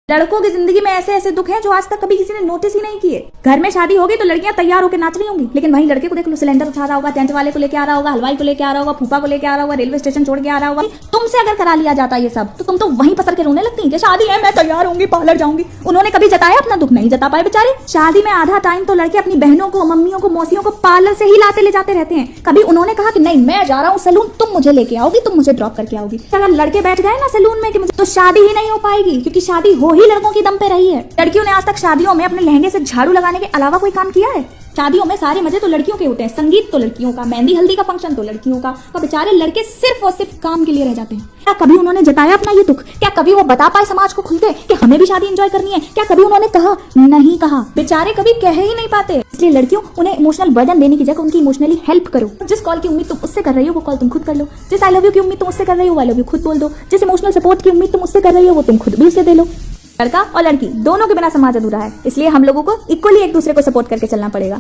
लड़कों की जिंदगी में ऐसे ऐसे दुख हैं जो आज तक कभी किसी ने नोटिस ही नहीं किए। घर में शादी होगी तो लड़कियां तैयार होकर नाच रही होंगी, लेकिन वहीं लड़के को देख लो, सिलेंडर उठा रहा होगा, टेंट वाले को लेके आ रहा होगा, हलवाई को लेके आ रहा होगा, फूफा को लेके आ रहा होगा, रेलवे स्टेशन छोड़ के आ रहा होगा। तुमसे अगर करा लिया जाता ये सब तो तुम तो वहीं पसर के रोने लगती कि शादी है, मैं तैयार होंगी, पार्लर जाऊंगी। उन्होंने कभी जताया अपना दुख? नहीं जता पाए बेचारे। शादी में आधा टाइम तो लड़के अपनी बहनों को, मम्मियों को, मौसियों को पार्लर से ही लाते ले जाते रहते हैं। कभी उन्होंने कहा कि नहीं मैं जा रहा हूँ सैलून, तुम मुझे लेके आओगी, तुम मुझे ड्रॉप करके आओगी। अगर लड़के बैठ गए ना सैलून में कि मुझे, तो शादी ही नहीं हो पाएगी, क्योंकि शादी हो ही लड़कों की दम पे रही है। लड़कियों ने आज तक शादियों में अपने लहंगे से झाड़ू लगाने के अलावा कोई काम किया है? शादियों में सारे मजे तो लड़कियों के होते हैं, संगीत तो लड़कियों का, मेहंदी हल्दी का फंक्शन तो लड़कियों का, तो बेचारे लड़के सिर्फ और सिर्फ काम के लिए रह जाते हैं। क्या कभी उन्होंने जताया अपना ये दुख? क्या कभी वो बता पाए समाज को खुल के कि हमें भी शादी एंजॉय करनी है? क्या कभी उन्होंने कहा? नहीं कहा। बेचारे कभी कह ही नहीं पाते। इसलिए लड़कियों, उन्हें इमोशनल बर्डन देने की जगह उनकी इमोशनली हेल्प करो। जिस कॉल की उम्मीद तुम उससे कर रही हो वो कॉल तुम खुद कर लो। जिस आई लव यू की उम्मीद तुम उससे कर रही हो, आई लव यू खुद बोल दो। जिस इमोशनल सपोर्ट की उम्मीद तुम उससे कर रही हो वो तुम खुद भी उसे दे लो। लड़का और लड़की दोनों के बिना समाज अधूरा है, इसलिए हम लोगों को इक्वली एक दूसरे को सपोर्ट करके चलना पड़ेगा।